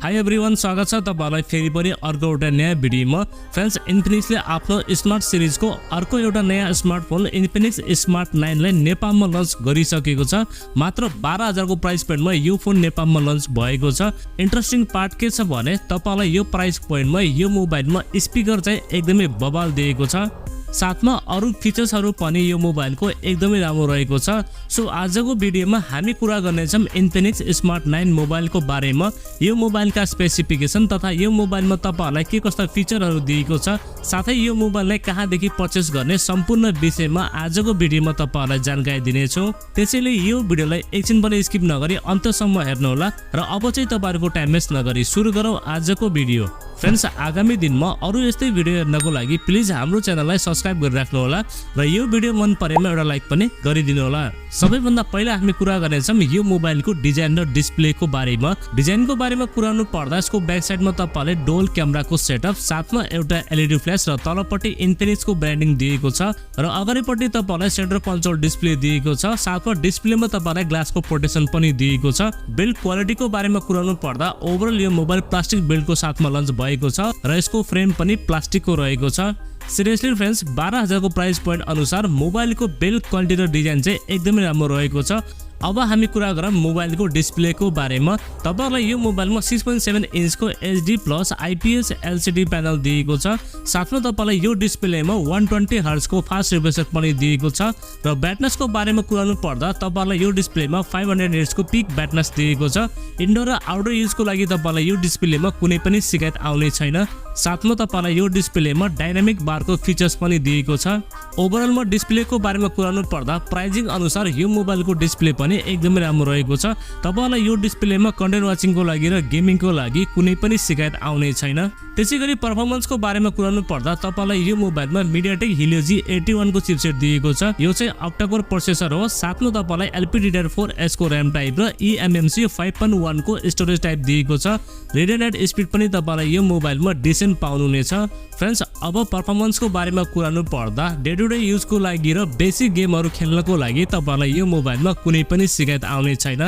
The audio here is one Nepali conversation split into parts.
हाई एभ्रीवन, स्वागत छ तपाईहरुलाई फेरि पनि अर्को एउटा नयाँ भिडियोमा। फ्रेन्ड्स, इन्फिनिक्सले आफ्नो स्मार्ट सिरिजको अर्को एउटा नयाँ स्मार्टफोन इन्फिनिक्स स्मार्ट 9 लाई नेपालमा लन्च गरिसकेको छ। मात्र 12,000 को प्राइस पोइन्टमा यो फोन नेपालमा लन्च भएको छ। इन्ट्रेस्टिङ पार्ट के छ भने तपाईलाई यो प्राइस पोइन्टमा यो मोबाइलमा स्पिकर चाहिँ एकदमै बवाल दिएको छ। साथमा अरु फिचर्सहरु पनि यो मोबाइलको एकदमै राम्रो रहेको छ। सो आजको भिडियोमा हामी कुरा गर्नेछौं इन्फिनिक्स स्मार्ट 9 मोबाइलको बारेमा, यो मोबाइलका स्पेसिफिकेसन तथा यो मोबाइलमा तपाईहरुलाई के कस्ता फिचरहरु दिएको छ, साथै यो मोबाइललाई कहाँदेखि पर्चेस गर्ने सम्पूर्ण विषयमा आजको भिडियोमा तपाईहरुलाई जानकारी दिनेछु। त्यसैले यो भिडियोलाई एकछिन पनि स्किप नगरी अन्त्यसम्म हेर्नु होला र अब चाहिँ तपाईहरुको टाइम वेस्ट नगरी सुरु गरौँ आजको भिडियो। फ्रेन्ड्स, आगामी दिनमा अरु यस्तै भिडियो हेर्नको लागि प्लिज हाम्रो च्यानललाई सब्स्क्राइब गरिराख्नु होला र यो भिडियो मन परेमा एउटा लाइक पनि गरिदिनु होला। सबैभन्दा पहिला हामी कुरा गर्नेछौं यो मोबाइलको डिजाइन र डिस्प्लेको बारेमा। डिजाइनको बारेमा कुराउनु पर्दा यसको ब्याक साइडमा तपाईले डुअल क्यामेराको सेटअप, साथमा एउटा एलईडी फ्ल्याश र तलपट्टि इन्फिनिक्सको ब्रान्डिङ दिएको छ र अगाडिपट्टि तपाईलाई सेन्टर कन्सोल डिस्प्ले दिएको छ। साथमा डिस्प्लेमा तपाईलाई ग्लासको प्रोटेक्सन पनि दिएको छ। बिल्ड क्वालिटीको बारेमा कुराउनु पर्दा ओभरअल यो मोबाइल प्लास्टिक बिल्डको साथमा लन्च भएको छ र यसको फ्रेम पनि प्लास्टिकको रहेको छ। सिरियसली फ्रेन्ड्स, 12,000 को प्राइस पोइन्ट अनुसार मोबाइलको बिल्ड क्वालिटी र डिजाइन चाहिँ एकदमै राम्रो रहेको छ। अब हामी कुरा गरौँ मोबाइलको डिस्प्लेको बारेमा। तपाईहरुलाई यो मोबाइलमा 6.7 इन्चको HD plus IPS LCD panel दिएको छ। साथमा तपाईलाई यो डिस्प्लेमा 120 हर्ट्ज को फास्ट रिफ्रेश रेट पनि दिएको छ र ब्राइटनेसको बारेमा कुराउनु पर्दा तपाईलाई यो डिस्प्लेमा 500 निट्स को पिक ब्राइटनेस दिएको छ। इन्डोर र आउटडोर युजको लागि तपाईलाई यो डिस्प्लेमा कुनै पनि शिकायत आउने छैन। साथमा तपाईलाई यो डिस्प्लेमा डायनामिक बारको फिचर्स पनि दिएको छ। ओभरअलमा डिस्प्लेको बारेमा कुराउनु पर्दा प्राइसिङ अनुसार यो मोबाइलको डिस्प्ले पनि एकदमै राम्रो रहेको छ। तपाईलाई यो डिस्प्लेमा कन्टेन्ट वाचिङको लागि र गेमिङको लागि कुनै पनि शिकायत आउने छैन। त्यसैगरी परफर्मेन्सको बारेमा कुराउनु पर्दा तपाईलाई यो मोबाइलमा MediaTek Helio G81 को चिपसेट दिएको छ। यो चाहिँ अक्टा-कोर प्रोसेसर हो। साथमा तपाईलाई LPDDR4S को र्याम टाइप र eMMC 5.1 को स्टोरेज टाइप दिएको छ। रेडियो नेट स्पिड पनि तपाईलाई यो मोबाइलमा डिसेन्ट पाउनुहुनेछ। फ्रेन्ड्स, अब परफर्मेन्सको बारेमा कुराउनु पर्दा डे टु डे युजको लागि र बेसिक गेमहरु खेल्नको लागि तपाईलाई यो मोबाइलमा कुनै पनि शिकायत आउने छैन।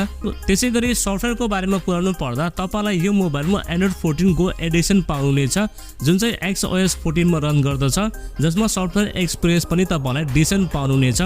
त्यसैगरी सफ्टवेयरको बारेमा कुराउनु पर्दा तपाईलाई यो मोबाइलमा एन्ड्रोइड 14 को एडिसन पाउनुहुनेछ, जुन चाहिँ XOS 14 मा रन गर्दछ, जसमा सफ्टवेयर एक्सपिरियन्स पनि तपाईलाई डिसेन्ट पाउनुहुनेछ।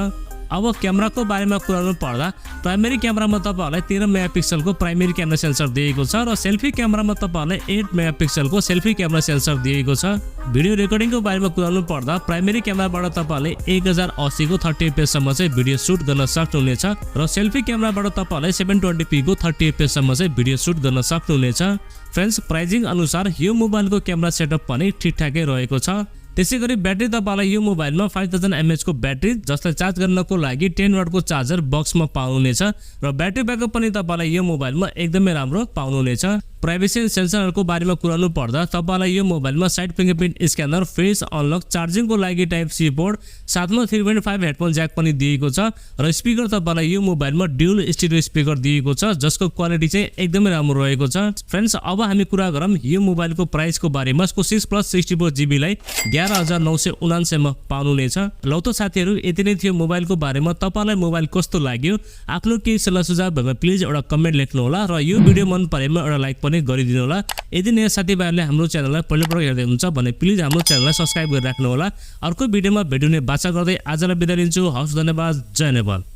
अब क्यामेराको बारेमा कुराउनु पर्दा प्राइमेरी क्यामेरामा तपाईहरुलाई 13 मेगापिक्सलको प्राइमेरी क्यामेरा सेन्सर दिएको छ र सेल्फी क्यामेरामा तपाईहरुलाई 8 मेगापिक्सलको सेल्फी क्यामेरा सेन्सर दिएको छ। भिडियो रेकर्डिङको बारेमा कुराउनु पर्दा प्राइमेरी क्यामेराबाट तपाईहरुले 1080 को 30 fps सम्म चाहिँ भिडियो सुट गर्न सक्नुहुनेछ र सेल्फी क्यामेराबाट तपाईहरुलाई 720p को 30 fps सम्म चाहिँ भिडियो सुट गर्न सक्नुहुनेछ। फ्रेन्ड्स, प्राइसिङ अनुसार यो मोबाइलको क्यामेरा सेटअप पनि ठिकठाकै रहेको छ। त्यसैगरी ब्याट्री तपाईलाई यो मोबाइलमा 5000 mAh को ब्याट्री, जसलाई चार्ज गर्नको लागि 10 वाट को चार्जर बक्समा पाउनुहुनेछ र ब्याट्री ब्याकअप पनि तपाईलाई यो मोबाइलमा एकदमै राम्रो पाउनुहुनेछ। प्राइभेसी सेन्सरहरुको बारेमा कुराउनु पर्दा तपाईलाई यो मोबाइलमा side fingerprint scanner, face unlock, चार्जिङको लागि टाइप सी पोर्ट, साथमा 3.5 हेडफोन ज्याक पनि दिएको छ र स्पिकर तपाईलाई यो मोबाइलमा ड्युअल स्टिरियो स्पिकर दिएको छ, जसको क्वालिटी चाहिँ एकदमै राम्रो रहेको छ। फ्रेन्ड्स, अब हामी कुरा गरौँ यो मोबाइलको प्राइसको बारेमा। यसको 6+64GB लाई 11,979 मा पाउनुहुनेछ। लौ त साथीहरु, यति नै थियो मोबाइलको बारेमा। तपाईलाई मोबाइल कस्तो लाग्यो आफ्नो केही सल्लाह सुझाव भएमा प्लिज एउटा कमेन्ट लेख्नु होला र यो भिडियो मन परेमा एउटा लाइक पनि गरिदिनु होला। यदि नयाँ साथीभाइहरुले हाम्रो च्यानललाई पहिलोपटक हेर्दै हुनुहुन्छ भने प्लिज हाम्रो च्यानललाई सब्स्क्राइब गरिराख्नु होला। अर्को भिडियोमा भेट्ने बाचा गर्दै आजलाई बिदा लिन्छु। हवस्, धन्यवाद। जय नेपाल।